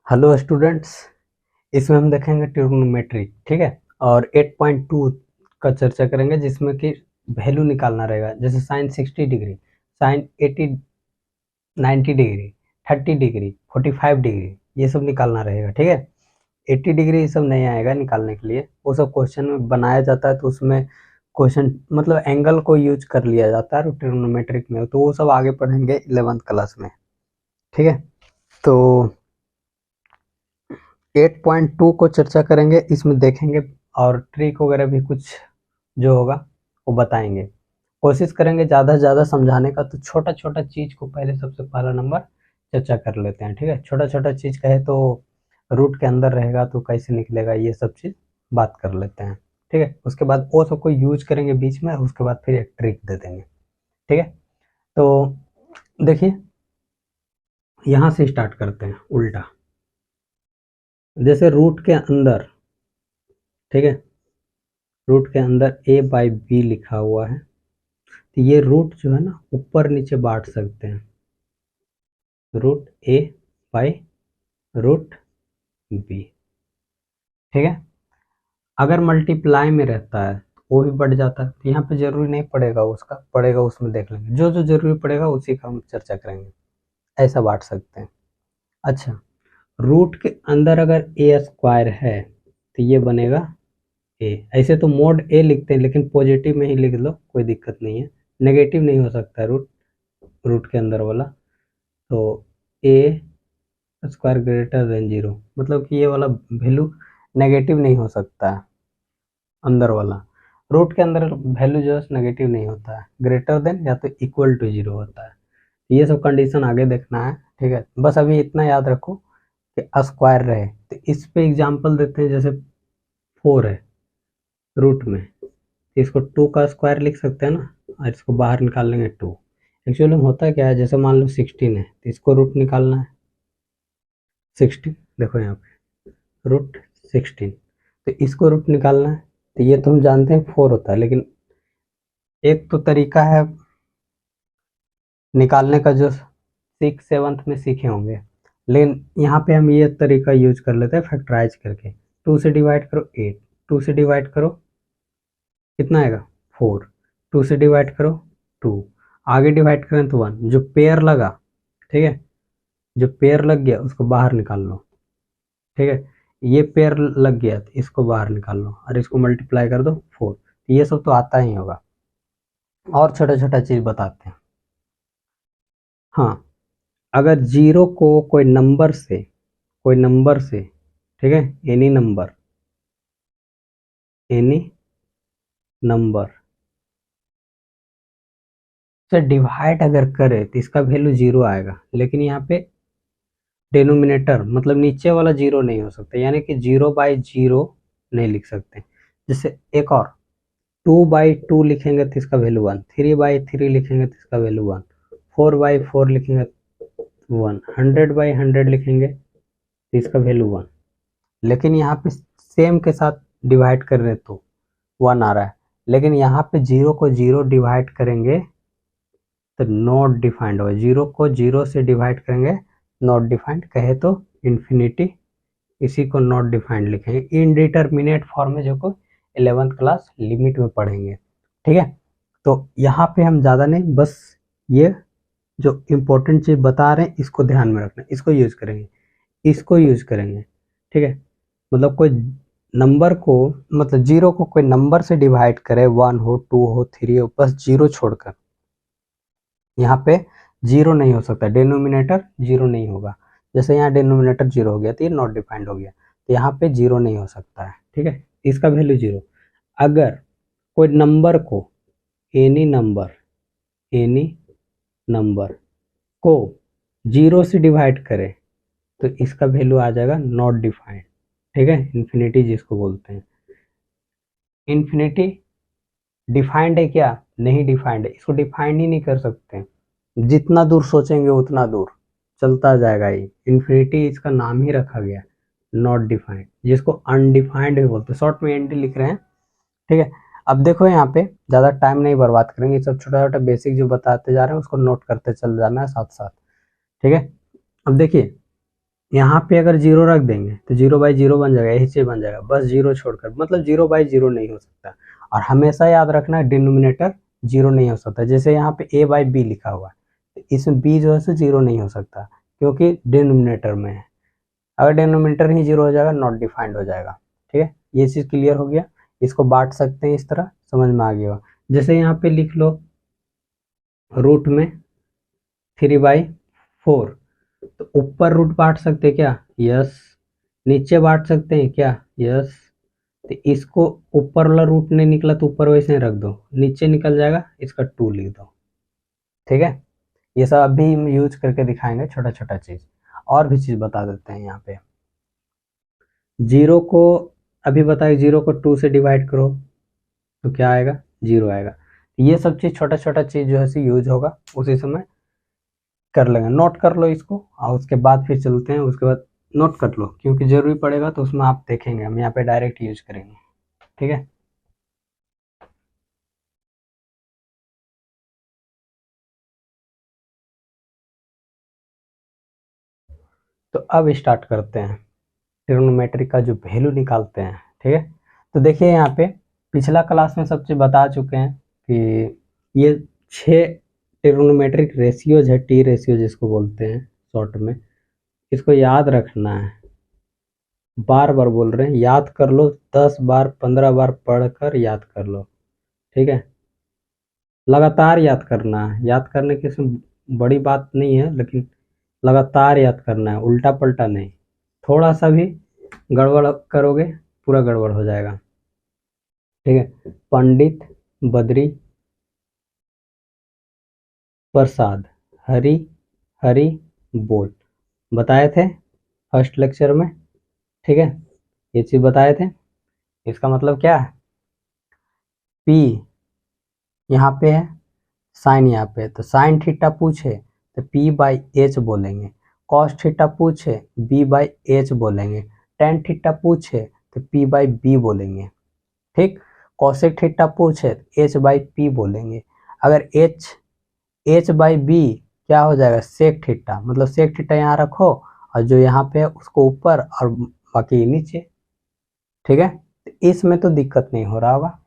Hello students. इसमें हम देखेंगे ट्रिग्नोमेट्री, ठीक है। और 8.2 का चर्चा करेंगे जिसमें कि वैल्यू निकालना रहेगा। जैसे sine 60 degree, sine 80, 90 degree, 30 degree, 45 degree, ये सब निकालना रहेगा, ठीक है। 80 डिग्री ये सब नहीं आएगा निकालने के लिए, वो सब क्वेश्चन में बनाया जाता है, तो उसमें क्वेश्चन मतलब एंगल को यूज कर लिया जाता है ट्रिग्नोमेट्रिक में, तो वो सब आगे पढ़ेंगे 11th क्लास में, ठीक है। तो 8.2 को चर्चा करेंगे, इसमें देखेंगे और ट्रिक वगैरह भी कुछ जो होगा वो बताएंगे। कोशिश करेंगे ज़्यादा से ज़्यादा समझाने का, तो छोटा छोटा चीज़ को पहले सबसे पहला नंबर चर्चा कर लेते हैं, ठीक है। छोटा छोटा चीज़ कहे तो रूट के अंदर रहेगा तो कैसे निकलेगा, ये सब चीज़ बात कर लेते हैं, ठीक है। उसके बाद वो सबको यूज करेंगे बीच में, उसके बाद फिर एक ट्रिक दे देंगे, ठीक है। तो देखिए, यहाँ से स्टार्ट करते हैं उल्टा। जैसे रूट के अंदर, ठीक है, रूट के अंदर a बाई बी लिखा हुआ है, तो ये रूट जो है ना ऊपर नीचे बांट सकते हैं, root a by root b, ठीक है। अगर मल्टीप्लाई में रहता है तो वो भी बढ़ जाता है, तो यहाँ पे जरूरी नहीं पड़ेगा, उसका पड़ेगा उसमें देख लेंगे, जो जो जरूरी पड़ेगा उसी का हम चर्चा करेंगे। ऐसा बांट सकते हैं। अच्छा, रूट के अंदर अगर ए स्क्वायर है तो ये बनेगा ए। ऐसे तो मोड ए लिखते हैं, लेकिन पॉजिटिव में ही लिख लो, कोई दिक्कत नहीं है। नेगेटिव नहीं हो सकता है रूट, रूट के अंदर वाला। तो ए स्क्वायर ग्रेटर देन 0, मतलब कि ये वाला वैल्यू नेगेटिव नहीं हो सकता है, अंदर वाला। रूट के अंदर वैल्यू जो है नेगेटिव नहीं होता है, ग्रेटर देन या तो इक्वल टू 0 होता है। ये सब कंडीशन आगे देखना है, ठीक है। बस अभी इतना याद रखो कि स्क्वायर रहे, तो इस पे एग्जांपल देते हैं। जैसे 4 है रूट में, तो इसको 2 का स्क्वायर लिख सकते हैं ना, और इसको बाहर निकाल लेंगे 2। एक्चुअली होता क्या है, जैसे मान लो 16 है तो इसको रूट निकालना है 16, देखो यहाँ पे रूट 16, तो इसको रूट निकालना है। तो ये तो हम जानते हैं 4 होता है, लेकिन एक तो तरीका है निकालने का जो 6th 7th में सीखे होंगे, लेकिन यहाँ पे हम ये तरीका यूज कर लेते हैं फैक्टराइज करके। 2 से डिवाइड करो 8, 2 से डिवाइड करो कितना आएगा 4, 2 से डिवाइड करो 2, आगे डिवाइड करें तो 1। जो पेयर लगा, ठीक है, जो पेयर लग गया उसको बाहर निकाल लो, ठीक है। ये पेयर लग गया तो इसको बाहर निकाल लो और इसको मल्टीप्लाई कर दो 4। ये सब तो आता ही होगा। और छोटा छोटा चीज बताते हैं। हाँ, अगर जीरो को कोई नंबर से, ठीक है, एनी नंबर से डिवाइड अगर करे तो इसका वैल्यू 0 आएगा, लेकिन यहाँ पे डिनोमिनेटर मतलब नीचे वाला 0 नहीं हो सकता, यानी कि 0/0 नहीं लिख सकते। जैसे एक और 2/2 लिखेंगे तो इसका वैल्यू 1, 3/3 लिखेंगे तो इसका वैल्यू 1, 4/4 लिखेंगे 1, 100/100 लिखेंगे तो इसका वैल्यू 1। लेकिन यहाँ पे सेम के साथ डिवाइड कर रहे तो 1 आ रहा है, लेकिन यहाँ पे 0 को 0 डिवाइड करेंगे तो नॉट डिफाइंड होगा। 0 को 0 से डिवाइड करेंगे नॉट डिफाइंड, कहे तो इन्फिनिटी, इसी को नॉट डिफाइंड लिखेंगे। इनडिटरमिनेट फॉर्म में जो को 11th क्लास लिमिट में पढ़ेंगे, ठीक है। तो यहाँ पे हम ज़्यादा नहीं, बस ये जो इम्पोर्टेंट चीज़ बता रहे हैं इसको ध्यान में रखना, इसको यूज करेंगे, इसको यूज करेंगे, ठीक है। मतलब कोई नंबर को, मतलब 0 को कोई नंबर से डिवाइड करे, 1 हो 2 हो 3 हो, बस 0 छोड़कर। यहाँ पे 0 नहीं हो सकता, डिनोमिनेटर 0 नहीं होगा। जैसे यहाँ डिनोमिनेटर 0 हो गया तो ये नॉट डिफाइंड हो गया, तो यहाँ पे 0 नहीं हो सकता है, ठीक है। इसका वैल्यू 0। अगर कोई नंबर को, एनी नंबर, एनी नंबर को 0 से डिवाइड करे तो इसका वैल्यू आ जाएगा नॉट डिफाइंड, ठीक है। इन्फिनिटी जिसको बोलते हैं, इन्फिनिटी डिफाइंड है क्या, नहीं डिफाइंड है, इसको डिफाइंड ही नहीं कर सकते हैं। जितना दूर सोचेंगे उतना दूर चलता जाएगा। ये इन्फिनिटी इसका नाम ही रखा गया, नॉट डिफाइंड, जिसको अनडिफाइंड भी बोलते हैं, शॉर्ट में एनडी लिख रहे हैं, ठीक है। अब देखो यहाँ पे ज़्यादा टाइम नहीं बर्बाद करेंगे, सब छोटा छोटा बेसिक जो बताते जा रहे हैं उसको नोट करते चल जाना है साथ साथ, ठीक है। अब देखिए यहाँ पे अगर जीरो रख देंगे तो 0/0 बन जाएगा, यही से बन जाएगा, बस जीरो छोड़कर, मतलब 0/0 नहीं हो सकता। और हमेशा याद रखना है डिनोमिनेटर जीरो नहीं हो सकता। जैसे यहाँ पे A/B लिखा हुआ है, तो इसमें B जो है सो जीरो नहीं हो सकता क्योंकि डिनोमिनेटर में है। अगर डिनोमिनेटर ही जीरो हो जाएगा नॉट डिफाइंड हो जाएगा। ठीक है, ये चीज़ क्लियर हो गया। इसको बांट सकते हैं, इस तरह समझ में आ गया। जैसे यहाँ पे लिख लो रूट में 3/4, तो ऊपर रूट बांट सकते हैं क्या? यस। नीचे बांट सकते हैं क्या? यस। तो इसको ऊपर वाला रूट नहीं निकला तो ऊपर वैसे ही रख दो, नीचे निकल जाएगा, इसका 2 लिख दो। ठीक है, ये सब अभी हम यूज करके दिखाएंगे, छोटा छोटा चीज़। और भी चीज़ बता देते हैं यहाँ पे। जीरो को अभी बताइए, जीरो को 2 से डिवाइड करो तो क्या आएगा? जीरो आएगा। ये सब चीज़ छोटा छोटा चीज़ जो है यूज होगा, उसी समय कर लेंगे। नोट कर लो इसको और उसके बाद फिर चलते हैं। उसके बाद नोट कर लो क्योंकि ज़रूरी पड़ेगा, तो उसमें आप देखेंगे, हम यहाँ पे डायरेक्ट यूज करेंगे। ठीक है, तो अब स्टार्ट करते हैं, ट्रिग्नोमेट्री का जो वैल्यू निकालते हैं। ठीक है, तो देखिए यहाँ पे पिछला क्लास में सब चीज़ बता चुके हैं कि ये 6 ट्रिग्नोमेट्रिक रेशियोज है, टी रेशियो जिसको बोलते हैं शॉर्ट में। इसको याद रखना है, बार बार बोल रहे हैं, याद कर लो, 10 बार 15 बार पढ़कर याद कर लो। ठीक है, लगातार याद करना है। याद करने की इसमें बड़ी बात नहीं है, लेकिन लगातार याद करना है, उल्टा पलटा नहीं। थोड़ा सा भी गड़बड़ करोगे पूरा गड़बड़ हो जाएगा। ठीक है, पंडित बद्री प्रसाद हरी हरी बोल बताए थे फर्स्ट लेक्चर में। ठीक है, ये चीज़ बताए थे। इसका मतलब क्या है? पी यहाँ पे है, साइन यहाँ पे है, तो साइन थीटा पूछे तो P/H बोलेंगे। कॉस थीटा पूछे B/H बोलेंगे। टेन थीटा पूछे तो P/B बोलेंगे। ठीक, कॉसेक थीटा पूछे तो H/P बोलेंगे। अगर H/B क्या हो जाएगा? सेक थीटा, मतलब सेक थीटा यहाँ रखो और जो यहाँ पे है उसको ऊपर और बाकी नीचे। ठीक है, तो इसमें तो दिक्कत नहीं हो रहा होगा।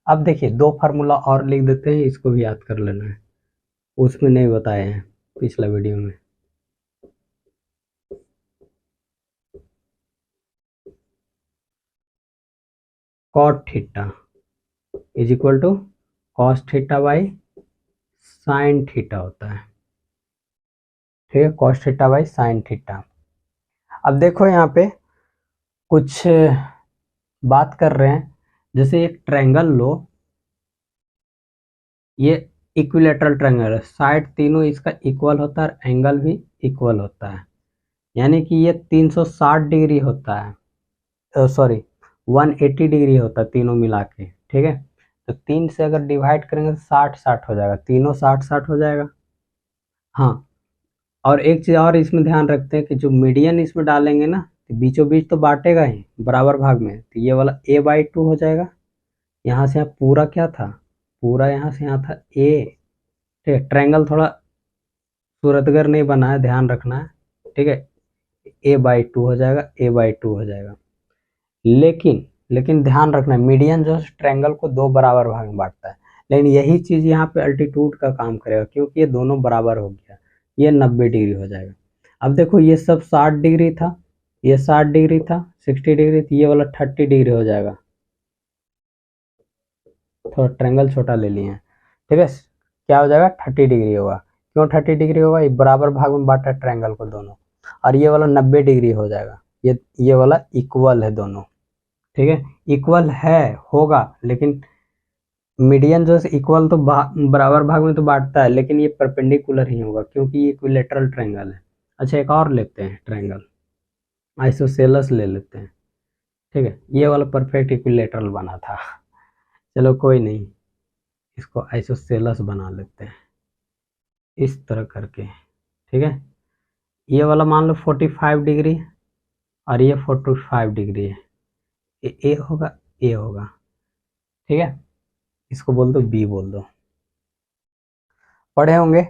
अब देखिए दो फार्मूला और लिख देते हैं, इसको भी याद कर लेना है, उसमें नहीं बताए हैं पिछला वीडियो में। Cot theta is equal to cos theta by sine theta होता है। ठीक है, cos theta by sine theta. अब देखो यहाँ पे कुछ बात कर रहे हैं, जैसे एक ट्रायंगल लो, ये इक्विलेटरल ट्रायंगल है, साइड तीनों इसका इक्वल होता है और एंगल भी इक्वल होता है, यानी कि ये 360 डिग्री होता है, सॉरी 180 डिग्री होता है तीनों मिला के। ठीक है, तो 3 से अगर डिवाइड करेंगे तो 60-60 हो जाएगा, तीनों 60-60 हो जाएगा। हाँ, और एक चीज़ और इसमें ध्यान रखते हैं कि जो मीडियन इसमें डालेंगे ना, तो बीचों बीच तो बांटेगा ही बराबर भाग में, तो ये वाला A/2 हो जाएगा। यहाँ से यहाँ पूरा क्या था? पूरा यहाँ से यहाँ था A। ठीक है, ट्रायंगल थोड़ा सूरतगर नहीं बना है, ध्यान रखना है। ठीक है, A/2 हो जाएगा, A/2 हो जाएगा। लेकिन ध्यान रखना है, मीडियन जो है ट्रायंगल को दो बराबर भाग में बांटता है, लेकिन यही चीज़ यहाँ पे अल्टीट्यूड का काम करेगा क्योंकि ये दोनों बराबर हो गया, ये 90 डिग्री हो जाएगा। अब देखो ये सब 60 डिग्री था, ये 60 डिग्री था, 60 डिग्री, तो ये वाला 30 डिग्री हो जाएगा। थोड़ा ट्रायंगल छोटा ले लिए हैं। ठीक है, क्या हो जाएगा? 30 डिग्री होगा। क्यों 30 डिग्री होगा? ये बराबर भाग में बांटा ट्रायंगल को दोनों, और ये वाला 90 डिग्री हो जाएगा। ये वाला इक्वल है दोनों। ठीक है, इक्वल है, होगा, लेकिन मीडियन जो है इक्वल तो बराबर भाग में तो बांटता है, लेकिन ये परपेंडिकुलर ही होगा क्योंकि ये इक्विलेटरल ट्रायंगल है। अच्छा, एक और लेते हैं ट्रायंगल, आइसोसेलेस ले लेते हैं। ठीक है, ये वाला परफेक्ट इक्विलेटरल बना था, चलो कोई नहीं, इसको आइसोसेलेस बना लेते हैं इस तरह करके। ठीक है, ये वाला मान लो 45 डिग्री और ये 45 डिग्री है, ये ए होगा, ए होगा। ठीक है, इसको बोल दो बी बोल दो, पढ़े होंगे।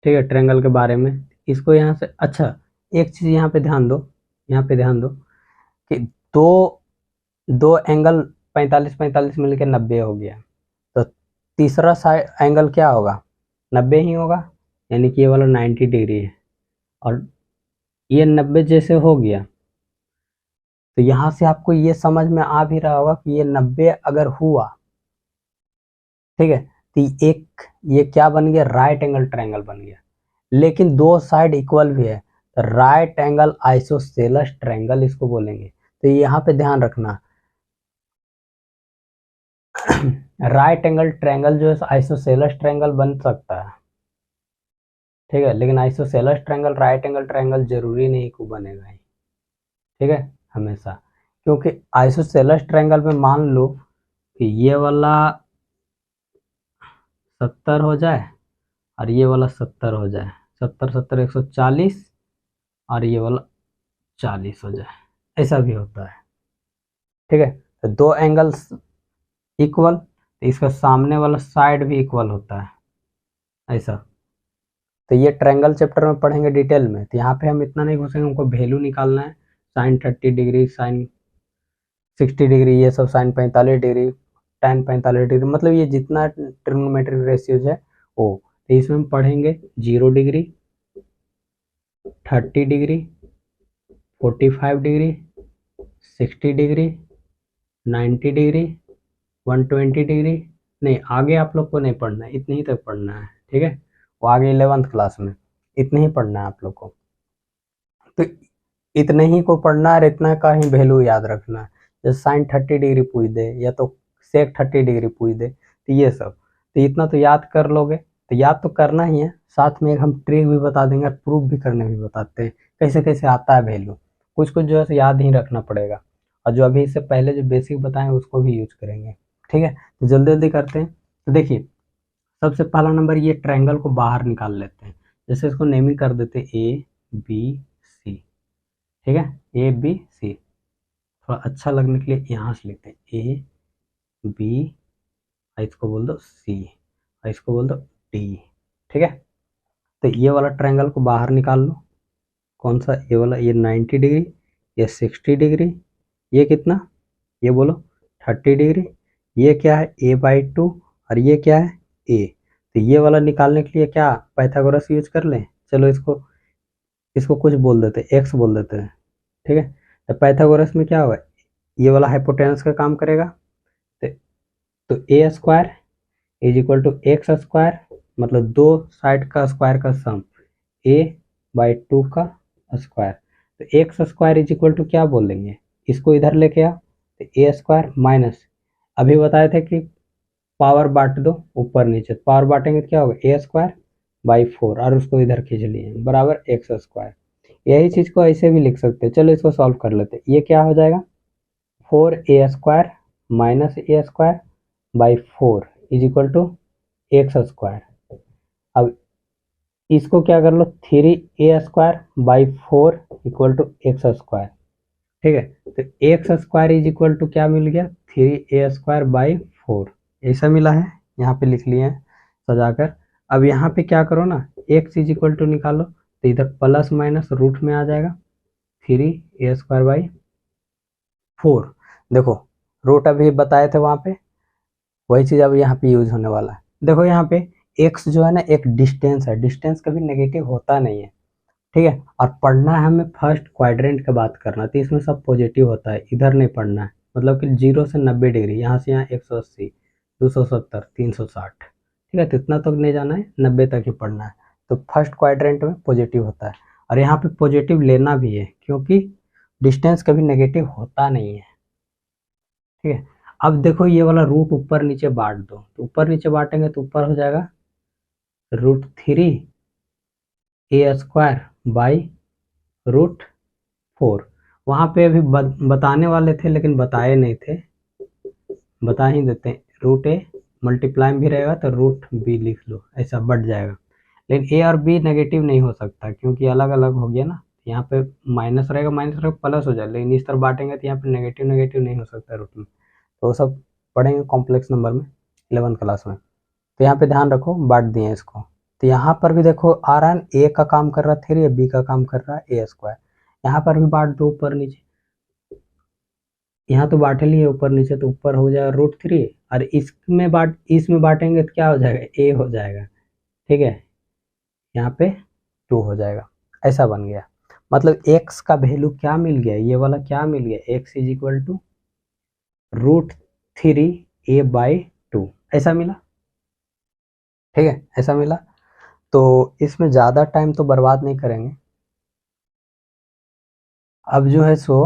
ठीक है, ट्रायंगल के बारे में। इसको यहाँ से, अच्छा एक चीज़ यहाँ पे ध्यान दो, यहाँ पे ध्यान दो कि दो दो एंगल 45-45 मिलकर 90 हो गया, तो तीसरा साइड एंगल क्या होगा, 90 ही होगा, यानी कि ये वाला 90 डिग्री है। और ये 90 जैसे हो गया तो यहाँ से आपको ये समझ में आ भी रहा होगा कि ये 90 अगर हुआ, ठीक है, तो एक ये क्या बन गया, राइट एंगल ट्रायंगल बन गया। लेकिन दो साइड इक्वल भी है तो राइट एंगल आइसोसेलेस ट्रायंगल इसको बोलेंगे। तो यहाँ पे ध्यान रखना राइट एंगल ट्रायंगल जो है आइसोसेलेस ट्रायंगल बन सकता है, ठीक है, लेकिन isosceles triangle right angle triangle जरूरी नहीं कि बनेगा ही, ठीक है, हमेशा। क्योंकि आइसोसेलेस ट्रायंगल में मान लो कि ये वाला 70 हो जाए और ये वाला 70 हो जाए, 70 70 140 और ये वाला 40 हो जाए, ऐसा भी होता है, ठीक है। तो दो एंगल्स इक्वल, तो इसका सामने वाला साइड भी इक्वल होता है, ऐसा। तो ये ट्रायंगल चैप्टर में पढ़ेंगे डिटेल में, तो यहाँ पे हम इतना नहीं घुसेंगे, हमको वैल्यू निकालना है, साइन 30 डिग्री, साइन 60 डिग्री, ये सब साइन 45 डिग्री, tan 45 डिग्री, मतलब ये जितना ट्रिग्नोमेट्रिक रेशियोज है वो। तो इसमें हम पढ़ेंगे 0 degree, 30 degree, 45 degree, 60 degree, 90 degree, 120 degree. नहीं, आगे आप लोग को नहीं पढ़ना है, इतने ही तक पढ़ना है, ठीक है, वो आगे 11th क्लास में इतने ही पढ़ना है आप लोग को। तो इतने ही को पढ़ना है, इतना का ही वैल्यू याद रखना है। जैसे साइन 30 डिग्री पूछ दे या तो सेक 30 डिग्री पूछ दे, तो ये सब तो इतना तो याद कर लोगे, तो याद तो करना ही है, साथ में हम ट्रिक भी बता देंगे और प्रूफ भी करने भी बताते हैं कैसे कैसे आता है वैल्यू। कुछ कुछ जो है याद ही रखना पड़ेगा, और जो अभी इससे पहले जो बेसिक बताएं उसको भी यूज करेंगे, ठीक है। तो जल्दी जल्दी करते हैं। तो देखिए, सबसे पहला नंबर, ये ट्रायंगल को बाहर निकाल लेते हैं। जैसे इसको नेमिंग कर देते हैं ABC, ठीक है, ABC, थोड़ा अच्छा लगने के लिए यहाँ से लिखते हैं AB, इसको बोल दो C, और इसको बोल दो D, ठीक है। तो ये वाला ट्रायंगल को बाहर निकाल लो, कौन सा, ये वाला, ये 90 डिग्री, ये 60 डिग्री, ये कितना, ये बोलो 30 डिग्री, ये क्या है A/2 और ये क्या है A। तो ये वाला निकालने के लिए क्या पाइथागोरस यूज कर लें, चलो इसको कुछ बोल देते हैं, x बोल देते हैं, ठीक है। तो पाइथागोरस में क्या होगा, ये वाला हाइपोटेनस का काम करेगा, तो A square is equal to x square, मतलब दो साइड का स्क्वायर का सम, A/2 का स्क्वायर। तो x square is equal to क्या बोलेंगे, इसको इधर लेके आ, तो ए स्क्वायर माइनस, अभी बताए थे कि पावर बांट दो ऊपर नीचे, पावर बांटेंगे तो क्या होगा A²/4, और उसको इधर खींच लिए बराबर एक्स स्क्वायर। यही चीज को ऐसे भी लिख सकते हैं, चलो इसको सॉल्व कर लेते हैं। ये क्या हो जाएगा, 4A² minus A²/4 is equal to x square. अब इसको क्या कर लो, 3A²/4 equal to x square, ठीक है। तो x square is equal to क्या मिल गया, 3A² ऐसा मिला है, यहाँ पे लिख लिए हैं सजाकर। अब यहाँ पे क्या करो ना, x इज इक्वल टू निकालो, तो इधर प्लस माइनस रूट में आ जाएगा 3A²/4। देखो रूट अभी बताए थे वहाँ पे, वही चीज़ अब यहाँ पे यूज होने वाला है। देखो यहाँ पे x जो है ना एक डिस्टेंस है, डिस्टेंस कभी नेगेटिव होता नहीं है, ठीक है। और पढ़ना है हमें फर्स्ट क्वाड्रेंट की बात करना, तो इसमें सब पॉजिटिव होता है, इधर नहीं पढ़ना है, मतलब कि 0 से 90 डिग्री, यहाँ से यहाँ 180, 270, 360, ठीक है, तो इतना तक नहीं जाना है, 90 तक ही पढ़ना है। तो फर्स्ट क्वाड्रेंट में पॉजिटिव होता है, और यहाँ पे पॉजिटिव लेना भी है क्योंकि डिस्टेंस कभी नेगेटिव होता नहीं है, ठीक है। अब देखो ये वाला रूट ऊपर नीचे बांट दो, तो ऊपर नीचे बांटेंगे तो ऊपर हो जाएगा √3A² / √4। वहाँ पे अभी बताने वाले थे लेकिन बताए नहीं थे, बता ही देते हैं, √A मल्टीप्लाई भी रहेगा तो √B लिख लो, ऐसा बढ़ जाएगा। लेकिन A और B नेगेटिव नहीं हो सकता क्योंकि अलग अलग हो गया ना, यहाँ पे माइनस रहेगा, माइनस रहेगा प्लस हो जाएगा, लेकिन इस तरह बांटेंगे तो यहाँ पे नेगेटिव नेगेटिव नहीं हो सकता रूट में। तो वो सब पढ़ेंगे कॉम्प्लेक्स नंबर में 11th क्लास में। तो यहाँ पे ध्यान रखो, बांट दिए इसको, तो यहाँ पर भी देखो आ रहा है, ए का काम कर रहा है 3 है, बी का काम कर रहा है a²। यहाँ पर भी बांट दो ऊपर नीचे, यहाँ तो बांटे लिए ऊपर नीचे, तो ऊपर हो जाएगा √3, और इसमें बांटेंगे तो क्या हो जाएगा, ए हो जाएगा। ठीक है, यहाँ पे 2 हो जाएगा, ऐसा बन गया। मतलब x का वैल्यू क्या मिल गया, ये वाला क्या मिल गया, x = √3a/2 ऐसा मिला। ठीक है, ऐसा मिला। तो इसमें ज़्यादा टाइम तो बर्बाद नहीं करेंगे। अब जो है सो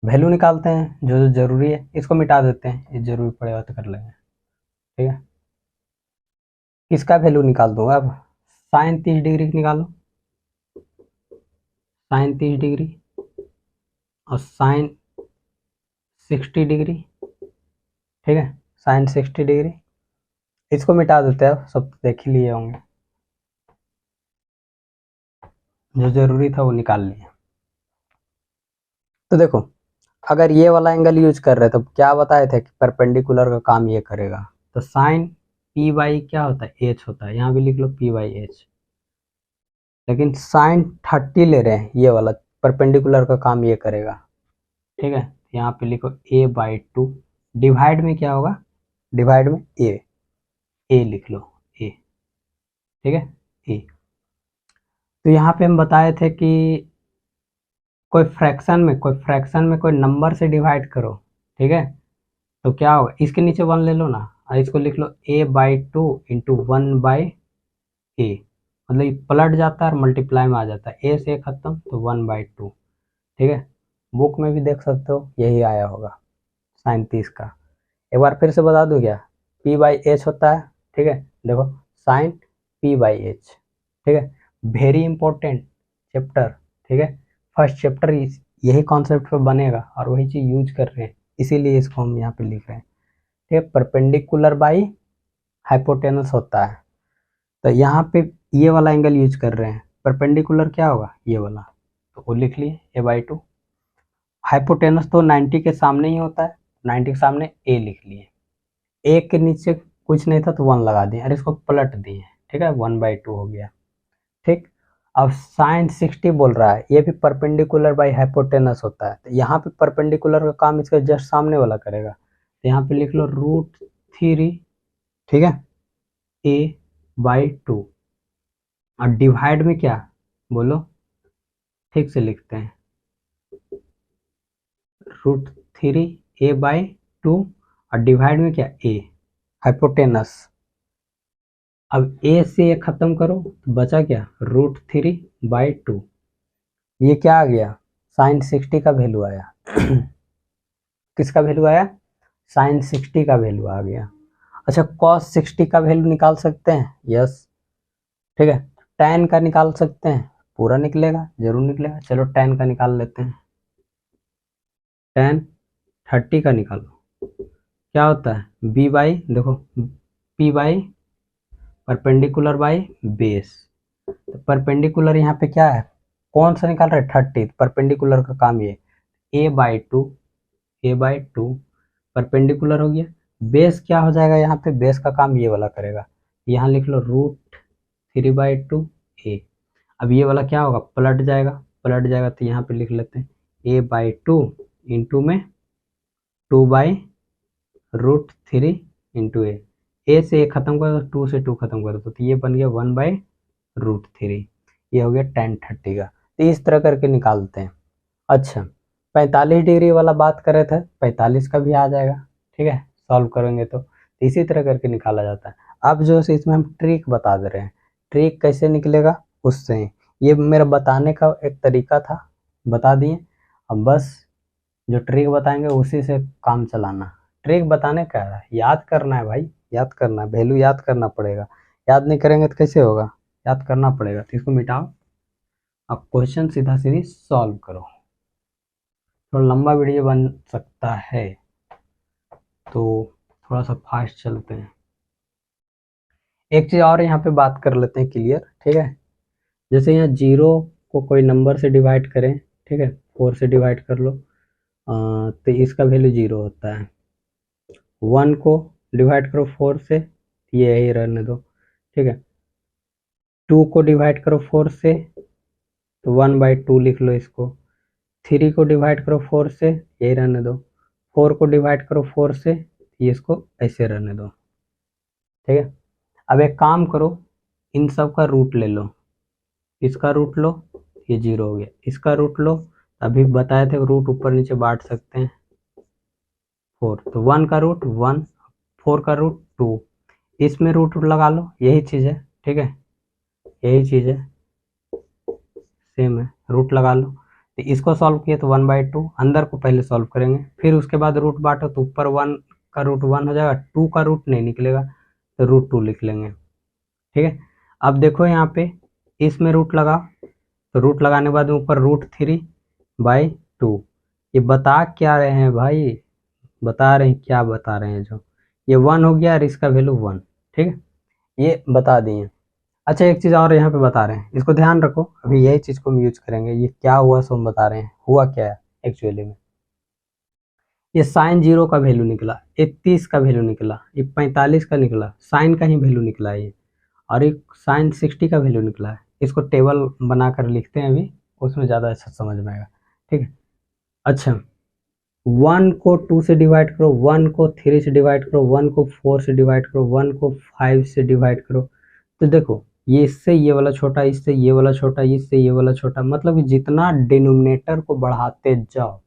वैल्यू निकालते हैं, जो जो जरूरी है इसको मिटा देते हैं, ये जरूरी पड़ेगा तो कर लेंगे। ठीक है, किसका वैल्यू निकाल दूंगा अब, साइन 30 डिग्री निकालो, साइन 30 डिग्री और साइन 60 डिग्री। ठीक है, साइन 60 डिग्री, इसको मिटा देते हैं, अब सब देख ही लिए होंगे, जो जरूरी था वो निकाल लिया। तो देखो, अगर ये वाला एंगल यूज कर रहे तो क्या बताए थे कि परपेंडिकुलर का काम ये करेगा, तो साइन p/, क्या होता है, h होता है, यहाँ भी लिख लो p/h। लेकिन साइन 30 ले रहे हैं, ये वाला परपेंडिकुलर का काम ये करेगा। ठीक है, यहाँ पे लिखो a/2, डिवाइड में क्या होगा, डिवाइड में ए लिख लो, ए। ठीक है, ए। तो यहाँ पे हम बताए थे कि कोई फ्रैक्शन में कोई नंबर से डिवाइड करो। ठीक है, तो क्या होगा, इसके नीचे 1 ले लो ना, और इसको लिख लो a/2 × 1/a। मतलब ये पलट जाता है और मल्टीप्लाई में आ जाता है, ए से खत्म तो 1/2। ठीक है, बुक में भी देख सकते हो, यही आया होगा साइन 30 का। एक बार फिर से बता दूं क्या, p/h होता है। ठीक है, देखो साइन p/h। ठीक है, वेरी इंपॉर्टेंट चैप्टर। ठीक है, फर्स्ट चैप्टर यही कॉन्सेप्ट पे बनेगा और वही चीज़ यूज कर रहे हैं, इसीलिए इसको हम यहाँ पे लिख रहे हैं। ठीक है, परपेंडिकुलर बाई हाइपोटेनस होता है, तो यहाँ पे ये वाला एंगल यूज कर रहे हैं, परपेंडिकुलर क्या होगा, ये वाला, तो वो लिख लिए a/2। हाइपोटेनस तो 90 के सामने ही होता है, 90 के सामने a लिख लिए, ए के नीचे कुछ नहीं था तो 1 लगा दिए और इसको पलट दिए। ठीक है, 1/2 हो गया। ठीक, अब साइन 60 बोल रहा है, ये भी परपेंडिकुलर बाई हाइपोटेनस होता है, तो यहाँ पे परपेंडिकुलर का काम इसका जस्ट सामने वाला करेगा, तो यहाँ पे लिख लो √3। ठीक है, a/2, और डिवाइड में क्या, बोलो, ठीक से लिखते हैं, √3a/2, और डिवाइड में क्या, a, हाइपोटेनस। अब a से ये खत्म करो तो बचा क्या, √3/2। ये क्या आ गया, साइन 60 का वैल्यू आया। किसका वैल्यू आया, साइन 60 का वैल्यू आ गया। अच्छा, कॉस 60 का वैल्यू निकाल सकते हैं, यस। ठीक है, tan का निकाल सकते हैं, पूरा निकलेगा, जरूर निकलेगा। चलो tan का निकाल लेते हैं, tan 30 का निकालो, क्या होता है, देखो p/ परपेंडिकुलर बाई बेस। तो परपेंडिकुलर यहाँ पे क्या है, कौन सा निकाल रहे हैं, 30, परपेंडिकुलर का काम ये, a/2 परपेंडिकुलर हो गया। बेस क्या हो जाएगा, यहाँ पे बेस का काम ये वाला करेगा, यहाँ लिख लो √3/2 a। अब ये वाला क्या होगा, पलट जाएगा, तो यहाँ पे लिख लेते हैं a/2 इंटू में 2/√3 इंटू a से a खत्म कर दो, 2 से 2 खत्म कर दो, तो ये बन गया 1/√3। ये हो गया tan 30 का। तो इस तरह करके निकालते हैं। अच्छा, 45 डिग्री वाला बात कर रहे थे, 45 का भी आ जाएगा। ठीक है, सॉल्व करेंगे तो इसी तरह करके निकाला जाता है। अब जो है इसमें हम ट्रिक बता दे रहे हैं, ट्रिक कैसे निकलेगा उससे ही, ये मेरा बताने का एक तरीका था, बता दिए। अब बस जो ट्रिक बताएंगे उसी से काम चलाना। ट्रिक बताने का है, याद करना है भाई, याद करना है, वैल्यू याद करना पड़ेगा, याद नहीं करेंगे तो कैसे होगा, याद करना पड़ेगा। तो इसको मिटाओ, अब क्वेश्चन सीधा सीधी सॉल्व करो। थोड़ा लंबा वीडियो बन सकता है, तो थोड़ा सा फास्ट चलते हैं। एक चीज़ और यहाँ पे बात कर लेते हैं क्लियर। ठीक है, जैसे यहाँ 0 को कोई नंबर से डिवाइड करें, ठीक है, 4 से डिवाइड कर लो, तो इसका वैल्यू 0 होता है। 1 को डिवाइड करो 4 से, ये यही रहने दो। ठीक है, 2 को डिवाइड करो 4 से तो 1/2 लिख लो इसको। 3 को डिवाइड करो 4 से, यही रहने दो। 4 को डिवाइड करो 4 से, ये इसको ऐसे रहने दो। ठीक है, अब एक काम करो, इन सब का रूट ले लो। इसका रूट लो, ये 0 हो गया। इसका रूट लो, अभी बताए थे रूट ऊपर नीचे बांट सकते हैं। 4 तो 1 का रूट 1, 4 का रूट 2, इसमें रूट लगा लो, यही चीज़ है। ठीक है, यही चीज़ है, सेम है, रूट लगा लो। तो इसको सॉल्व किए तो 1/2, अंदर को पहले सॉल्व करेंगे, फिर उसके बाद रूट बांटो तो ऊपर 1 का रूट 1 हो जाएगा, 2 का रूट नहीं निकलेगा तो रूट 2 लिख लेंगे। ठीक है, अब देखो यहाँ पे इसमें रूट लगा, तो रूट लगाने के बाद ऊपर √3/2। ये बता क्या रहे हैं भाई, बता रहे हैं क्या बता रहे हैं, जो ये 1 हो गया और इसका वैल्यू 1। ठीक है, ये बता दिए। अच्छा, एक चीज़ और यहाँ पे बता रहे हैं, इसको ध्यान रखो, अभी यही चीज़ को हम यूज करेंगे। ये क्या हुआ सो हम बता रहे हैं, हुआ क्या है एक्चुअली में। ये साइन 0 का वैल्यू निकला, ये 30 का वैल्यू निकला, ये 45 का निकला, साइन का ही वैल्यू निकला है ये, और एक साइन 60 का वैल्यू निकला है। इसको टेबल बनाकर लिखते हैं अभी, उसमें ज़्यादा अच्छा समझ में आएगा। ठीक है, अच्छा 1 को 2 से डिवाइड करो, 1 को 3 से डिवाइड करो, 1 को 4 से डिवाइड करो, 1 को 5 से डिवाइड करो, तो देखो ये इससे ये वाला छोटा, इससे ये वाला छोटा, इससे ये वाला छोटा, मतलब कि जितना डिनोमिनेटर को बढ़ाते जाओ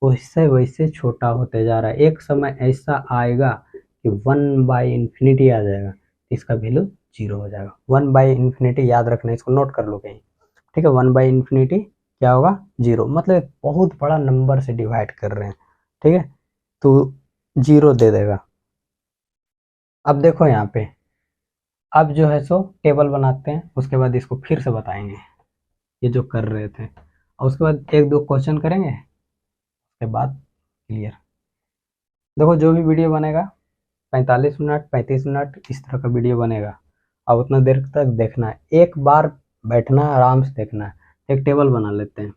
वैसे वैसे छोटा होते जा रहा है। एक समय ऐसा आएगा कि 1/∞ आ जाएगा, इसका वैल्यू 0 हो जाएगा। 1/∞ याद रखना, इसको नोट कर लो कहीं। ठीक है, 1/∞ क्या होगा, 0, मतलब एक बहुत बड़ा नंबर से डिवाइड कर रहे हैं। ठीक है, तो 0 दे देगा। अब देखो यहाँ पे, अब जो है सो टेबल बनाते हैं, उसके बाद इसको फिर से बताएंगे ये जो कर रहे थे, और उसके बाद एक दो क्वेश्चन करेंगे, उसके बाद क्लियर। देखो जो भी वीडियो बनेगा 45 मिनट 35 मिनट इस तरह का वीडियो बनेगा, अब उतना देर तक देखना है, एक बार बैठना है, आराम से देखना है। एक टेबल बना लेते हैं,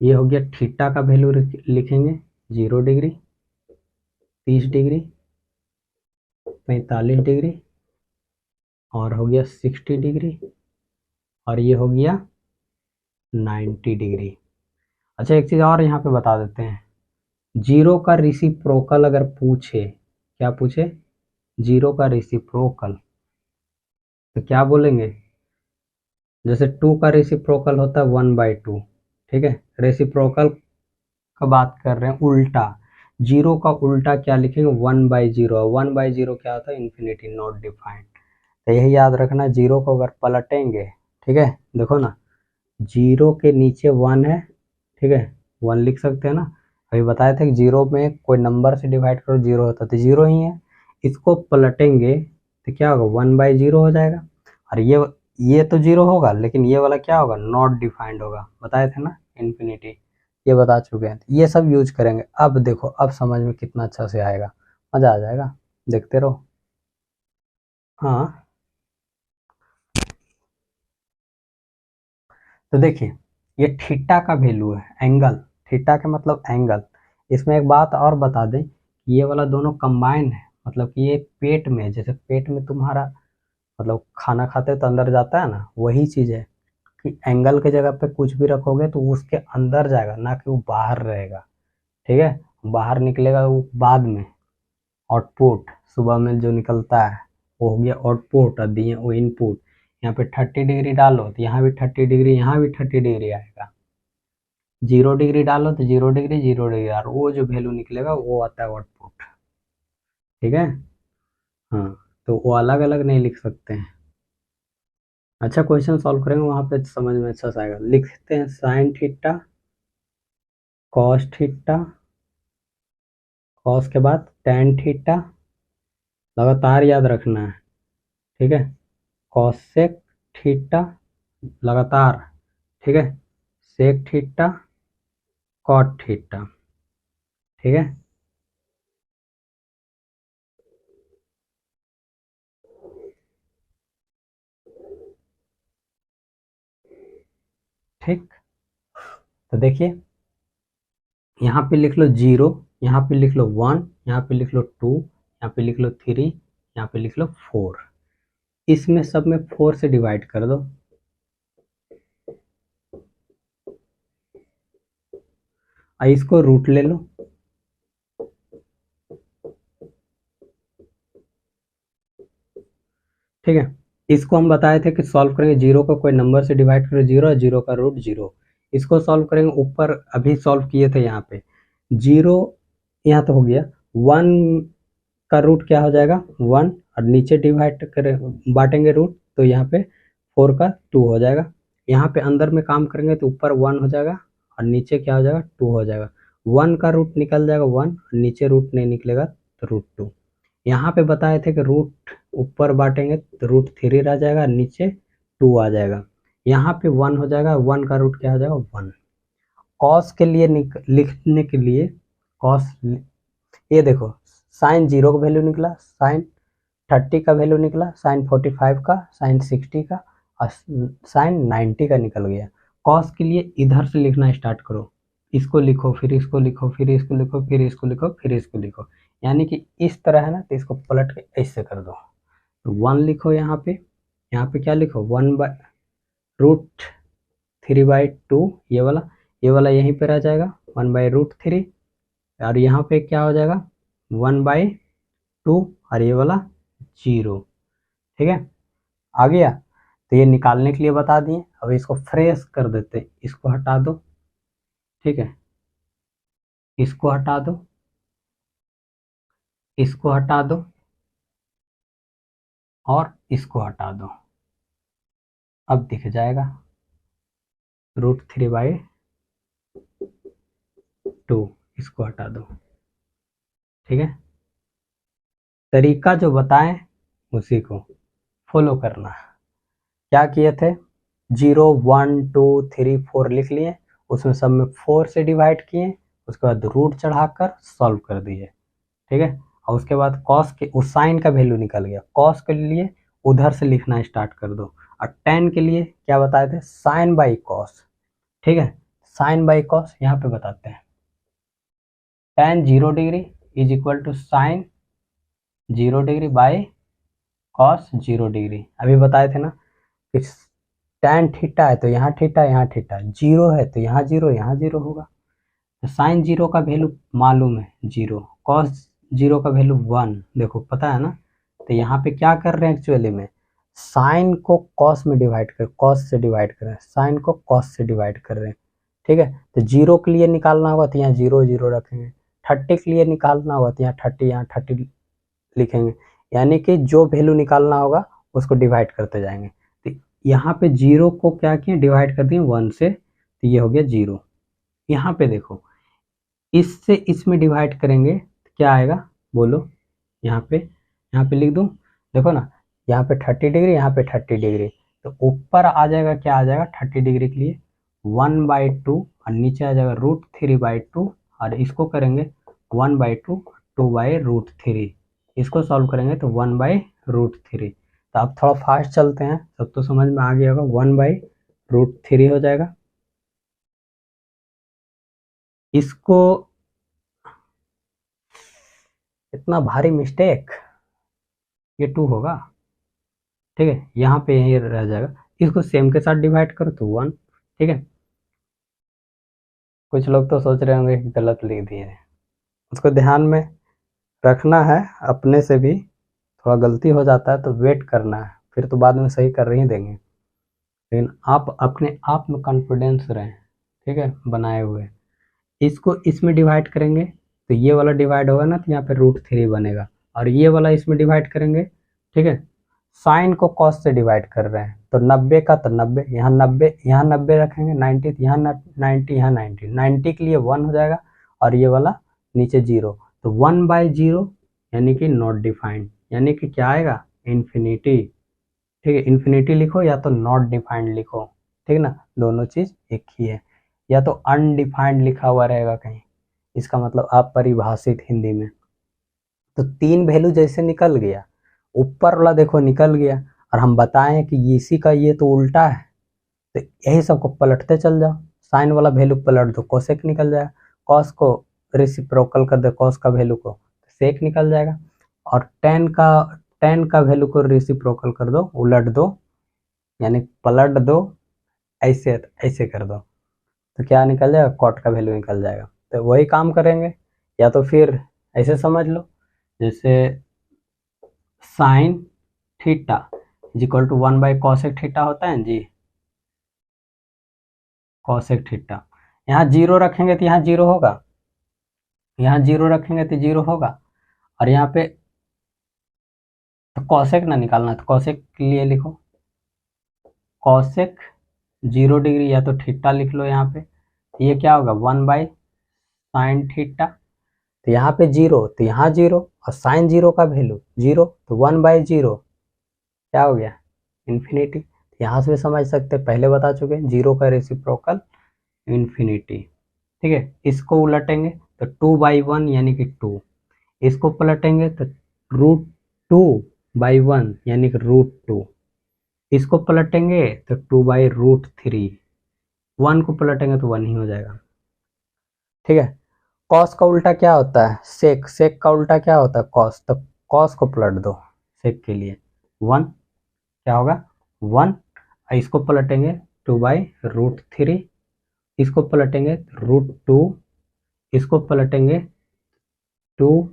ये हो गया थीटा का वैल्यू लिखेंगे 0 डिग्री, 30 डिग्री, 45 डिग्री, और हो गया 60 डिग्री, और ये हो गया 90 डिग्री। अच्छा, एक चीज़ और यहाँ पे बता देते हैं, 0 का रेसिप्रोकल अगर पूछे, क्या पूछे, 0 का रेसिप्रोकल, तो क्या बोलेंगे, जैसे 2 का रेसिप्रोकल होता है 1/2। ठीक है, रेसिप्रोकल का बात कर रहे हैं उल्टा, 0 का उल्टा क्या लिखेंगे, 1/0। 1/0 क्या होता है, इन्फिनिटी, नॉट डिफाइंड। तो यही याद रखना, 0 को अगर पलटेंगे, ठीक है, देखो ना 0 के नीचे 1 है, ठीक है, 1 लिख सकते हैं ना। अभी बताए थे कि 0 में कोई नंबर से डिवाइड करो 0 होता है, तो 0 ही है। इसको पलटेंगे तो क्या होगा, 1/0 हो जाएगा, और ये तो 0 होगा, लेकिन ये वाला क्या होगा, नॉट डिफाइंड होगा, बताए थे ना, इन्फिनिटी, ये बता चुके हैं। ये सब यूज करेंगे। अब देखो, अब समझ में कितना अच्छा से आएगा, मज़ा आ जाएगा, देखते रहो। हाँ, तो देखिए ये थीटा का वैल्यू है, एंगल, थीटा का मतलब एंगल। इसमें एक बात और बता दें, ये वाला दोनों कंबाइन है, मतलब कि ये पेट में, जैसे पेट में तुम्हारा मतलब खाना खाते तो अंदर जाता है ना, वही चीज़ है कि एंगल के जगह पे कुछ भी रखोगे तो उसके अंदर जाएगा, ना कि वो बाहर रहेगा। ठीक है, बाहर निकलेगा वो बाद में, आउटपुट सुबह में जो निकलता है वो हो गया आउटपुट, और दिए वो इनपुट। यहाँ पे 30 डिग्री डालो तो यहाँ भी 30 डिग्री, यहाँ भी 30 डिग्री आएगा। 0 डिग्री डालो तो 0 डिग्री 0 डिग्री, और वो जो वैल्यू निकलेगा वो आता है आउटपुट। ठीक है, हाँ, तो वो अलग अलग नहीं लिख सकते हैं। अच्छा, क्वेश्चन सॉल्व करेंगे वहाँ पे समझ में अच्छा से आएगा। लिखते हैं sine theta, cos theta, cos के बाद टेन थीटा, लगातार याद रखना है। ठीक है, कॉसेक थीटा, लगातार। ठीक है, सेक थीटा, कॉट थीटा। ठीक है, ठीक, तो देखिए यहाँ पे लिख लो 0, यहाँ पे लिख लो 1, यहाँ पे लिख लो 2, यहाँ पे लिख लो 3, यहाँ पे लिख लो 4, इसमें सब में 4 से डिवाइड कर दो। इसको रूट ले लो, ठीक है। इसको हम बताए थे कि सॉल्व करेंगे, जीरो को कोई नंबर से डिवाइड करो, जीरो, जीरो का रूट जीरो। इसको सॉल्व करेंगे, ऊपर अभी सॉल्व किए थे, यहाँ पे जीरो, यहाँ तो हो गया। 1 का रूट क्या हो जाएगा 1, और नीचे डिवाइड करें बांटेंगे रूट, तो यहाँ पे 4 का 2 हो जाएगा। यहाँ पे अंदर में काम करेंगे तो ऊपर 1 हो जाएगा और नीचे क्या हो जाएगा 2 हो जाएगा। 1 का रूट निकल जाएगा 1, और नीचे रूट नहीं निकलेगा तो रूट 2। यहाँ पे बताए थे कि रूट ऊपर बांटेंगे तो रूट 3 रह जाएगा, नीचे 2 आ जाएगा। यहाँ पे 1 हो जाएगा, 1 का रूट क्या हो जाएगा 1। कॉस के लिए लिखने के लिए कॉस, ये देखो साइन 0 का वैल्यू निकला, साइन 30 का वैल्यू निकला, साइन 45 का, साइन 60 का और साइन 90 का निकल गया। कॉस के लिए इधर से लिखना स्टार्ट करो, इसको लिखो, फिर इसको लिखो, फिर इसको लिखो, फिर इसको लिखो, फिर इसको लिखो, यानी कि इस तरह है ना, तो इसको पलट के ऐसे कर दो। तो 1 लिखो, यहाँ पे क्या लिखो 1 बाय रूट 3/2, ये वाला यहीं पे रह जाएगा 1/√3, और यहाँ पे क्या हो जाएगा 1/2, और ये वाला 0, ठीक है। आ गया, तो ये निकालने के लिए बता दिए। अब इसको फ्रेश कर देते, इसको हटा दो, ठीक है, इसको हटा दो, इसको हटा दो और इसको हटा दो। अब दिख जाएगा √3/2, इसको हटा दो, ठीक है। तरीका जो बताएं उसी को फॉलो करना है। क्या किए थे, 0 1 2 3 4 लिख लिए, उसमें सब में 4 से डिवाइड किए, उसके बाद रूट चढ़ाकर सॉल्व कर दिए, ठीक है। और उसके बाद कॉस के उस साइन का वैल्यू निकल गया, कॉस के लिए उधर से लिखना स्टार्ट कर दो। और टेन के लिए क्या बताए थे, साइन बाई कॉस, ठीक है। साइन बाई कॉस यहाँ पे बताते हैं, tan 0 degree is equal to sine 0 degree by cos 0 degree. अभी बताए थे ना कि tan थीटा है तो यहाँ थीटा, यहाँ थीटा, जीरो है तो यहाँ जीरो, यहाँ जीरो होगा। तो साइन 0 का वैल्यू मालूम है 0, कॉस 0 का वैल्यू 1, देखो पता है ना। तो यहाँ पे क्या कर रहे हैं एक्चुअली में, साइन को कॉस में डिवाइड कर, कॉस से डिवाइड कर रहे हैं, साइन को कॉस से डिवाइड कर रहे हैं, ठीक है। तो 0 के लिए निकालना होगा तो यहाँ 0 0 रखेंगे, 30 के लिए निकालना होगा तो यहाँ 30, यहाँ 30 लिखेंगे, यानी कि जो वैल्यू निकालना होगा उसको डिवाइड करते जाएंगे। तो यहाँ पे 0 को क्या किए, डिवाइड कर दिए 1 से, तो ये हो गया 0। यहाँ पे देखो, इससे इसमें डिवाइड करेंगे तो क्या आएगा बोलो, यहाँ पे लिख दूँ, देखो ना, यहाँ पे 30 डिग्री, यहाँ पे 30 डिग्री, तो ऊपर आ जाएगा, क्या आ जाएगा 30 डिग्री के लिए 1/2, और नीचे आ जाएगा √3/2, और इसको करेंगे 1/2, 2/√3, इसको सॉल्व करेंगे तो 1/√3। तो अब थोड़ा फास्ट चलते हैं, सब तो समझ में आ गया होगा, 1/√3 हो जाएगा। इसको इतना भारी मिस्टेक, ये 2 होगा, ठीक है, यहाँ पे यही रह जाएगा, इसको सेम के साथ डिवाइड करो तो 1, ठीक है। कुछ लोग तो सोच रहे होंगे कि गलत लिख दिए हैं, उसको ध्यान में रखना है, अपने से भी थोड़ा गलती हो जाता है तो वेट करना है, फिर तो बाद में सही कर ही देंगे, लेकिन आप अपने आप में कॉन्फिडेंस रहें, ठीक है, बनाए हुए। इसको इसमें डिवाइड करेंगे तो ये वाला डिवाइड होगा ना, तो यहाँ पे √3 बनेगा, और ये वाला इसमें डिवाइड करेंगे, ठीक है। साइन को कॉस से डिवाइड कर रहे हैं तो 90 का तो 90, यहाँ 90, यहाँ 90 रखेंगे, 90, यहाँ 90, यहाँ 90, 90 के लिए 1 हो जाएगा, और ये वाला नीचे 0, तो 1/0 यानी कि नॉट डिफाइंड, यानी कि क्या आएगा इन्फिनिटी, ठीक है। इन्फिनिटी लिखो या तो नॉट डिफाइंड लिखो, ठीक ना, दोनों चीज़ एक ही है। या तो अनडिफाइंड लिखा हुआ रहेगा कहीं, इसका मतलब अपरिभाषित हिंदी में। तो 3 वैल्यू जैसे निकल गया, ऊपर वाला देखो निकल गया, और हम बताएं कि इसी का ये तो उल्टा है, तो यही सबको पलटते चल जाओ, साइन वाला वैल्यू पलट दो, कोसेक निकल जाएगा, कॉस को रेसिप्रोकल कर दो, कॉस का वैल्यू को सेक निकल जाएगा, और टेन का tan का वैल्यू को रेसिप्रोकल कर दो, उलट दो, यानी पलट दो, ऐसे ऐसे कर दो, तो क्या निकल जाएगा, cot का वैल्यू निकल जाएगा। तो वही काम करेंगे, या तो फिर ऐसे समझ लो, जैसे sine theta is equal to 1/cosec theta होता है जी, cosec थीटा। यहाँ जीरो रखेंगे तो यहाँ जीरो होगा, यहाँ जीरो रखेंगे तो जीरो होगा, और यहाँ पे तो कॉसेक ना निकालना, तो कॉसेक के लिए लिखो कॉसेक 0 डिग्री, या तो थीटा लिख लो यहाँ पे, ये क्या होगा 1/sin थीटा। तो यहाँ पे जीरो तो यहाँ जीरो, और साइन जीरो का वैल्यू जीरो, तो 1/0 क्या हो गया, इन्फिनिटी। यहाँ से भी समझ सकते हैं, पहले बता चुके हैं, जीरो का रेसिप्रोकल इन्फिनिटी। ठीक है, इसको उलटेंगे तो 2/1 यानी कि 2, इसको पलटेंगे तो √2/1 यानी कि √2, इसको पलटेंगे तो 2/√3, 1 को पलटेंगे तो 1 ही हो जाएगा। ठीक है, कॉस का उल्टा क्या होता है, सेक, सेक का उल्टा क्या होता है, कॉस, तो कॉस को पलट दो सेक के लिए, 1 क्या होगा 1, इसको पलटेंगे 2/√3, इसको पलटेंगे √2, इसको पलटेंगे 2,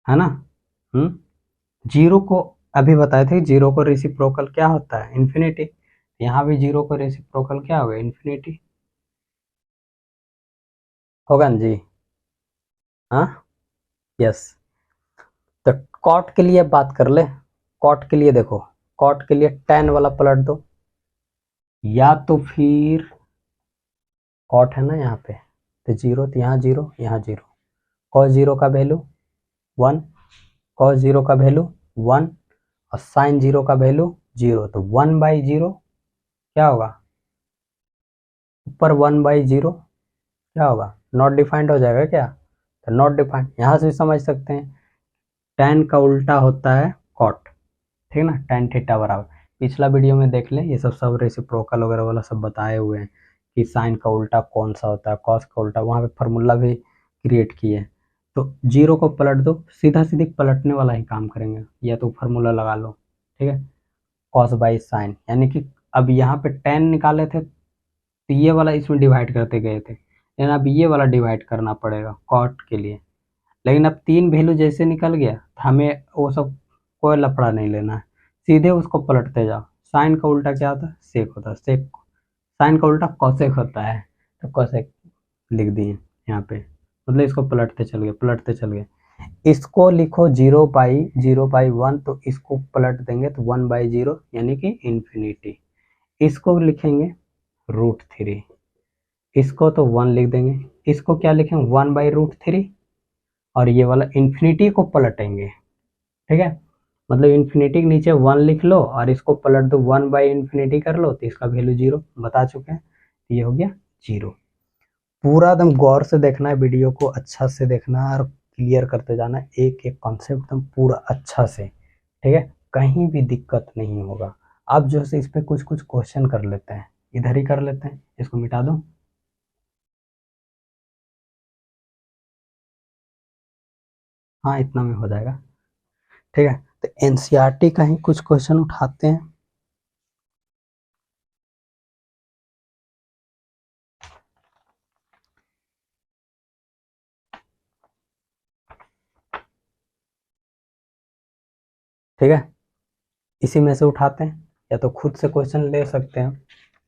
है ना। जीरो को अभी बताए थे, जीरो को रेसिप्रोकल क्या होता है, इन्फिनिटी। यहाँ भी जीरो को रेसिप्रोकल क्या होगा, इन्फिनिटी होगा ना जी, हाँ यस। तो कॉट के लिए बात कर ले, कॉट के लिए देखो, कॉट के लिए tan वाला पलट दो, या तो फिर कॉट है ना यहाँ पे, तो जीरो, तो यहाँ जीरो, यहाँ जीरो, कॉस जीरो का वैल्यू 1, कॉस जीरो का वैल्यू 1, और साइन जीरो का वैल्यू 0, तो 1/0 क्या होगा, ऊपर 1/0 क्या होगा, नॉट डिफाइंड हो जाएगा क्या, तो नॉट डिफाइंड। यहाँ से भी समझ सकते हैं, tan का उल्टा होता है cot, ठीक है ना, tan थीटा बराबर, पिछला वीडियो में देख लें, ये सब रेसिप्रोकल वगैरह वाला सब बताए हुए हैं कि साइन का उल्टा कौन सा होता है, कॉस का उल्टा, वहाँ पे फार्मूला भी क्रिएट किए हैं। तो जीरो को पलट दो, सीधा सीधी पलटने वाला ही काम करेंगे, या तो फार्मूला लगा लो, ठीक है, कॉस बाई साइन, यानी कि अब यहाँ पे tan निकाले थे तो ये वाला इसमें डिवाइड करते गए थे, लेकिन अब ये वाला डिवाइड करना पड़ेगा कॉट के लिए। लेकिन अब 3 वैल्यू जैसे निकल गया, हमें वो सब कोई लफड़ा नहीं लेना है, सीधे उसको पलटते जाओ। साइन का उल्टा क्या होता है, सेक होता है, सेक, साइन का उल्टा कॉसेक होता है, तो कॉसेक लिख दिए यहाँ पे, मतलब इसको पलटते चल गए, पलटते चल गए। इसको लिखो 0/0/1, तो इसको पलट देंगे तो 1/0 यानी कि इन्फिनिटी। इसको लिखेंगे √3, इसको तो 1 लिख देंगे, इसको क्या लिखेंगे 1/√3, और ये वाला इन्फिनिटी को पलटेंगे, ठीक है, मतलब इन्फिनिटी के नीचे 1 लिख लो और इसको पलट दो 1/∞ कर लो, तो इसका वैल्यू 0 बता चुके हैं, तो ये हो गया 0। पूरा एकदम गौर से देखना है, वीडियो को अच्छा से देखना है और क्लियर करते जाना है, एक एक कॉन्सेप्ट एकदम पूरा अच्छा से, ठीक है, कहीं भी दिक्कत नहीं होगा। अब जो है इस पर कुछ कुछ क्वेश्चन कर लेते हैं, इधर ही कर लेते हैं, इसको मिटा दो, हाँ इतना में हो जाएगा, ठीक है। तो एनसीईआरटी का ही कुछ क्वेश्चन उठाते हैं। ठीक है, इसी में से उठाते हैं, या तो खुद से क्वेश्चन ले सकते हैं,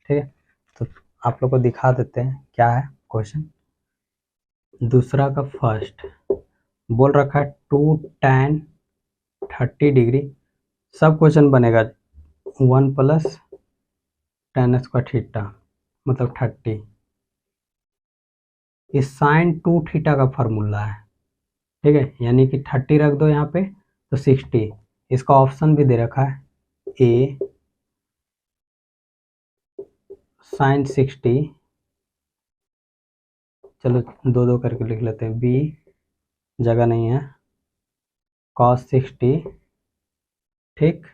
ठीक है। तो आप लोग को दिखा देते हैं क्या है क्वेश्चन। दूसरा का फर्स्ट बोल रखा है 2 tan 30 डिग्री, सब क्वेश्चन बनेगा 1 + tan स्क्वायर थीटा मतलब 30, इस साइन 2 थीटा का फार्मूला है, ठीक है, यानी कि 30 रख दो यहाँ पे तो 60, इसका ऑप्शन भी दे रखा है ए साइन 60, चलो 2 2 करके लिख लेते हैं, बी जगह नहीं है cos 60, ठीक,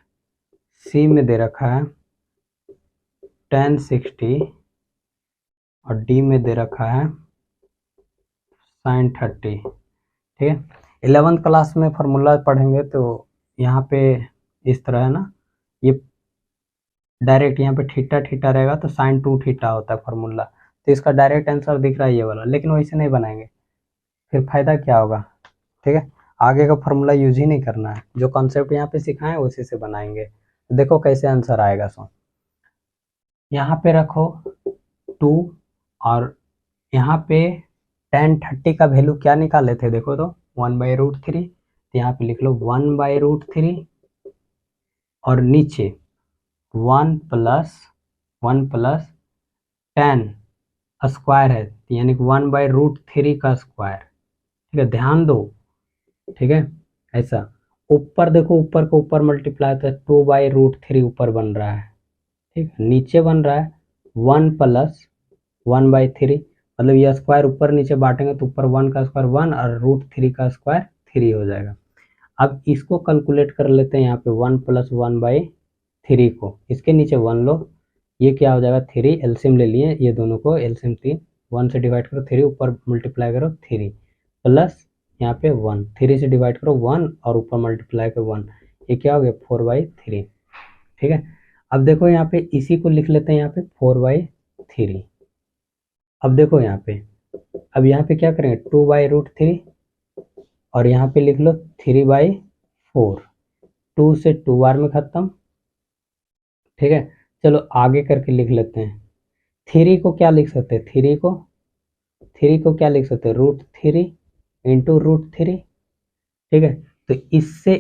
सी में दे रखा है tan 60, और डी में दे रखा है sin 30, ठीक है। 11th क्लास में फार्मूला पढ़ेंगे तो यहाँ पे इस तरह है ना, ये डायरेक्ट यहाँ पे थीटा थीटा रहेगा तो साइन 2 थीटा होता है फॉर्मूला। तो इसका डायरेक्ट आंसर दिख रहा है ये वाला, लेकिन वैसे नहीं बनाएंगे, फिर फायदा क्या होगा। ठीक है, आगे का फॉर्मूला यूज ही नहीं करना है, जो कॉन्सेप्ट यहाँ पे सिखाएं उसी से बनाएंगे। देखो कैसे आंसर आएगा। सो यहाँ पे रखो 2, और यहाँ पे tan 30 का वैल्यू क्या निकाले थे देखो तो 1/√3, तो यहाँ पे लिख लो 1/√3, और नीचे 1 प्लस tan स्क्वायर है, यानी कि 1/√3 का स्क्वायर। ठीक है, ध्यान दो। ठीक है, ऐसा ऊपर देखो, ऊपर को ऊपर मल्टीप्लाई तो 2/√3 ऊपर बन रहा है। ठीक है, नीचे बन रहा है 1 + 1/3, मतलब ये स्क्वायर ऊपर नीचे बांटेंगे तो ऊपर 1 का स्क्वायर 1 और √3 का स्क्वायर 3 हो जाएगा। अब इसको कैलकुलेट कर लेते हैं, यहाँ पे 1 + 1/3 को इसके नीचे 1 लो, ये क्या हो जाएगा 3, एलसीएम ले लिए ये दोनों को, एलसीएम 3, 1 से डिवाइड करो 3, ऊपर मल्टीप्लाई करो 3, प्लस यहाँ पे 1, 3 से डिवाइड करो 1 और ऊपर मल्टीप्लाई करो 1, ये क्या हो गया 4/3। ठीक है, अब देखो यहाँ पे इसी को लिख लेते हैं यहाँ पे 4/3। अब देखो यहाँ पे, अब यहाँ पे क्या करेंगे 2/√3, और यहाँ पे लिख लो 3/4, 2 से 2 बार में खत्म। ठीक है, चलो आगे करके लिख लेते हैं। 3 को क्या लिख सकते हैं, 3 को क्या लिख सकते हैं √3 इंटू √3। ठीक है, तो इससे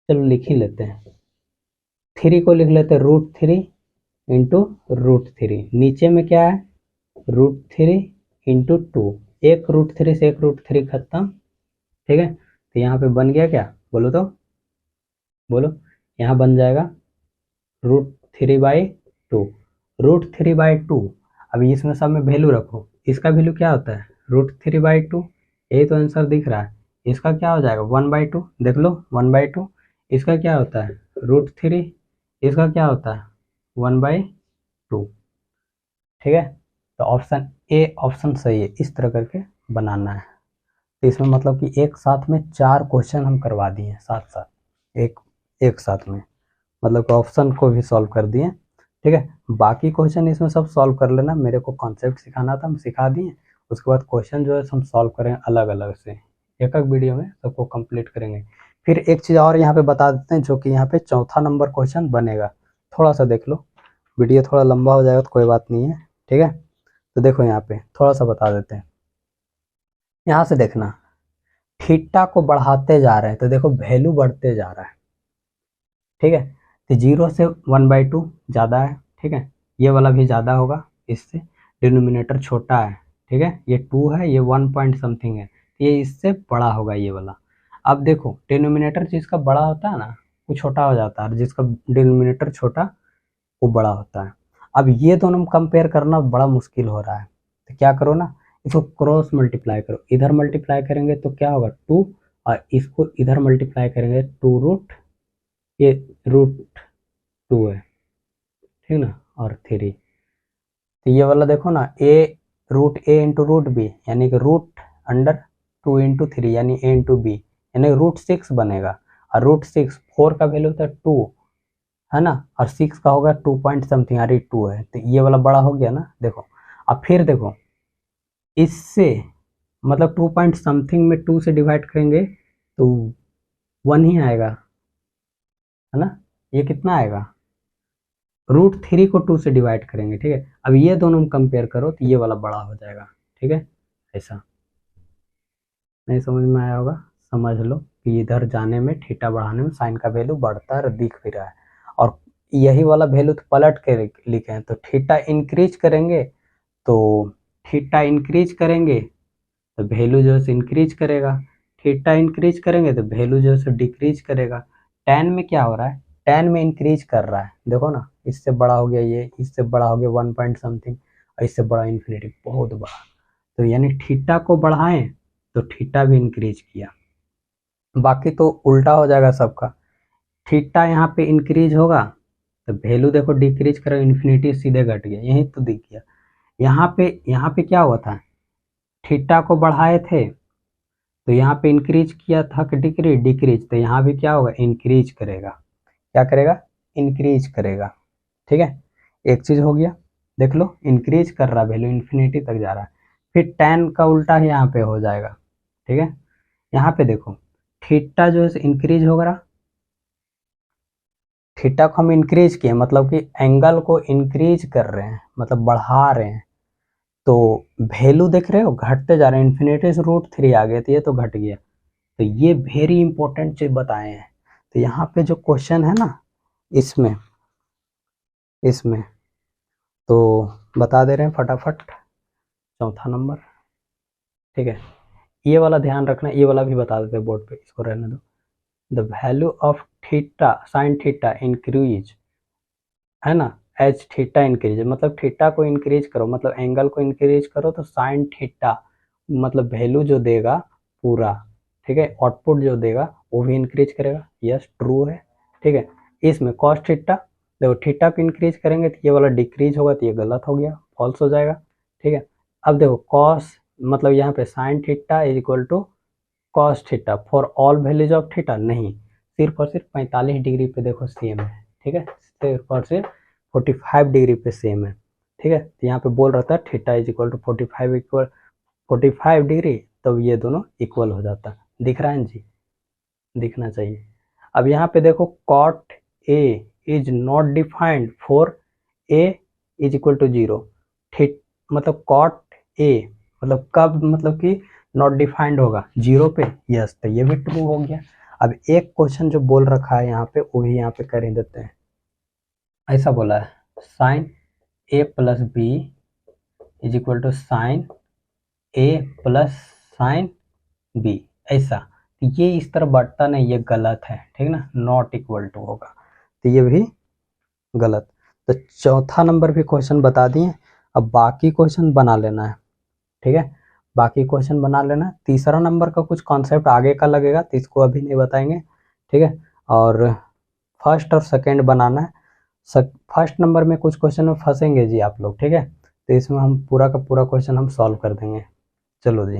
चलो लिख ही लेते हैं, 3 को लिख लेते हैं √3 इंटू √3, नीचे में क्या है √3 इंटू 2, एक √3 से एक √3 खत्म। ठीक है, तो यहाँ पे बन गया क्या, बोलो तो बोलो, यहाँ बन जाएगा √3/2, √3/2। अभी इसमें सब में वैल्यू रखो, इसका वैल्यू क्या होता है √3/2, यही तो आंसर दिख रहा है। इसका क्या हो जाएगा 1/2, देख लो 1/2, इसका क्या होता है √3, इसका क्या होता है 1/2। ठीक है, तो ऑप्शन ए ऑप्शन सही है, इस तरह करके बनाना है। तो इसमें मतलब कि एक साथ में 4 क्वेश्चन हम करवा दिए साथ साथ, एक साथ में, मतलब कि ऑप्शन को भी सॉल्व कर दिए। ठीक है, बाकी क्वेश्चन इसमें सब सॉल्व कर लेना, मेरे को कॉन्सेप्ट सिखाना था, हम सिखा दिए। उसके बाद क्वेश्चन जो है हम सॉल्व करें अलग अलग से, एक एक वीडियो में सबको कंप्लीट करेंगे। फिर एक चीज़ और यहाँ पे बता देते हैं, जो कि यहाँ पे चौथा नंबर क्वेश्चन बनेगा, थोड़ा सा देख लो, वीडियो थोड़ा लंबा हो जाएगा तो कोई बात नहीं है। ठीक है, तो देखो यहाँ पे थोड़ा सा बता देते हैं, यहाँ से देखना, थीटा को बढ़ाते जा रहे हैं तो देखो वैल्यू बढ़ते जा रहा है। ठीक है, तो 0 से 1/2 ज़्यादा है। ठीक है, ये वाला भी ज़्यादा होगा इससे, डिनोमिनेटर छोटा है। ठीक है, ये 2 है, ये 1 पॉइंट समथिंग है, ये इससे बड़ा होगा ये वाला। अब देखो डिनोमिनेटर जिसका बड़ा होता है ना वो छोटा हो जाता है, और जिसका डिनोमिनेटर छोटा वो बड़ा होता है। अब ये दोनों कंपेयर करना बड़ा मुश्किल हो रहा है, तो क्या करो ना, इसको क्रॉस मल्टीप्लाई करो, इधर मल्टीप्लाई करेंगे तो क्या होगा 2, और इसको इधर मल्टीप्लाई करेंगे 2 ये √2 है। ठीक ना, और 3, तो ये वाला देखो ना √a इंटू √b, यानी कि √2 इंटू 3 यानी a इंटू b, यानी √6 बनेगा। और √6 4 का वैल्यू होता है 2 है ना, और 6 का होगा 2 पॉइंट समथिंग, अरे 2 है, तो ये वाला बड़ा हो गया ना। देखो अब फिर देखो, इससे मतलब 2 पॉइंट समथिंग में 2 से डिवाइड करेंगे तो 1 ही आएगा, है ना, ये कितना आएगा √3 को 2 से डिवाइड करेंगे। ठीक है, अब ये दोनों कंपेयर करो तो ये वाला बड़ा हो जाएगा। ठीक है, ऐसा नहीं समझ में आया होगा, समझ लो कि इधर जाने में थीटा बढ़ाने में साइन का वैल्यू बढ़ता है और दिख भी रहा है, और यही वाला वैल्यू तो पलट के लिखे हैं, तो थीटा इंक्रीज करेंगे तो थीटा इंक्रीज करेंगे तो वैल्यू जो है इंक्रीज करेगा, थीटा इंक्रीज करेंगे तो वैल्यू जो है डिक्रीज करेगा। tan में क्या हो रहा है, tan में इंक्रीज कर रहा है, देखो ना, इससे बड़ा हो गया ये, इससे बड़ा हो गया 1 पॉइंट समथिंग, और इससे बड़ा इन्फिनिटी बहुत बड़ा, तो यानी थीटा को बढ़ाएं तो थीटा भी इंक्रीज किया। बाकी तो उल्टा हो जाएगा सबका, थीटा यहाँ पे इंक्रीज होगा तो वैल्यू देखो डिक्रीज करो, इन्फिनिटी सीधे घट गया, यही तो दिख गया। यहाँ पे क्या हुआ था, थीटा को बढ़ाए थे तो यहाँ पे इंक्रीज किया था कि डिक्रीज, डिक्रीज, तो यहाँ भी क्या होगा, इंक्रीज करेगा। क्या करेगा, इंक्रीज करेगा। ठीक है, एक चीज हो गया, देख लो इंक्रीज कर रहा, वैल्यू इन्फिनिटी तक जा रहा है। फिर tan का उल्टा ही यहाँ पे हो जाएगा। ठीक है, यहाँ पे देखो थीटा जो है इंक्रीज हो रहा, थीटा को हम इंक्रीज किए मतलब कि एंगल को इंक्रीज कर रहे हैं, मतलब बढ़ा रहे हैं। तो वैल्यू देख रहे हो घटते जा रहे हैं, इन्फिनिटी से √3 आ गया, तो ये तो घट गया। तो ये वेरी इंपॉर्टेंट चीज बताए हैं। तो यहाँ पे जो क्वेश्चन है ना, इसमें इसमें तो बता दे रहे हैं फटाफट। चौथा नंबर, ठीक है, ये वाला ध्यान रखना, ये वाला भी बता देते बोर्ड पे, इसको रहने दो। The value of theta sine theta increase, है ना, एच थीटा इंक्रीज, मतलब थीटा को इंक्रीज करो, मतलब एंगल को इंक्रीज करो, तो साइन थीटा मतलब वैल्यू जो देगा पूरा, ठीक है, आउटपुट जो देगा वो भी इंक्रीज करेगा। यस ट्रू है। ठीक है, इसमें कॉस थीटा, देखो थीटा को इंक्रीज करेंगे तो ये वाला डिक्रीज होगा, तो ये गलत हो गया, फॉल्स हो जाएगा। ठीक है, अब देखो कॉस मतलब यहाँ पे sine theta is equal to cos theta for all values of theta, नहीं, सिर्फ और सिर्फ 45 डिग्री पे देखो सेम है। ठीक है, सिर्फ और सिर्फ 45 डिग्री पे सेम है। ठीक है, तो यहाँ पे बोल रहा था theta is equal to 45 equal 45 degree, तब ये दोनों इक्वल हो जाता। दिख रहा है जी, दिखना चाहिए। अब यहाँ पे देखो cot A is not defined for A is equal to 0, ठीक, मतलब कॉट ए मतलब कब, मतलब कि नॉट डिफाइंड होगा 0 पे। यस, तो ये भी ट्रू हो गया। अब एक क्वेश्चन जो बोल रखा है यहाँ पे, वो भी यहाँ पे कर ही देते हैं। ऐसा बोला है sine A plus B is equal to sine A plus sine B, ऐसा, तो ये इस तरह बढ़ता नहीं, ये गलत है। ठीक ना, नॉट इक्वल टू होगा, तो ये भी गलत। तो चौथा नंबर भी क्वेश्चन बता दिए, अब बाकी क्वेश्चन बना लेना है। ठीक है, बाकी क्वेश्चन बना लेना। तीसरा नंबर का कुछ कॉन्सेप्ट आगे का लगेगा, तो इसको अभी नहीं बताएंगे। ठीक है, और फर्स्ट और सेकंड बनाना है। फर्स्ट नंबर में कुछ क्वेश्चन में फंसेंगे जी आप लोग, ठीक है, तो इसमें हम पूरा का पूरा क्वेश्चन हम सॉल्व कर देंगे। चलो जी,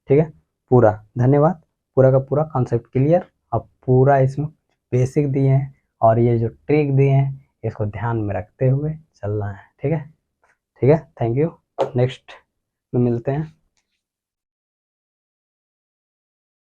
ठीक है, पूरा धन्यवाद, पूरा का पूरा कॉन्सेप्ट क्लियर, अब पूरा इसमें बेसिक दिए हैं और ये जो ट्रिक दिए हैं इसको ध्यान में रखते हुए चलना है। ठीक है, ठीक है, थैंक यू, नेक्स्ट में मिलते हैं।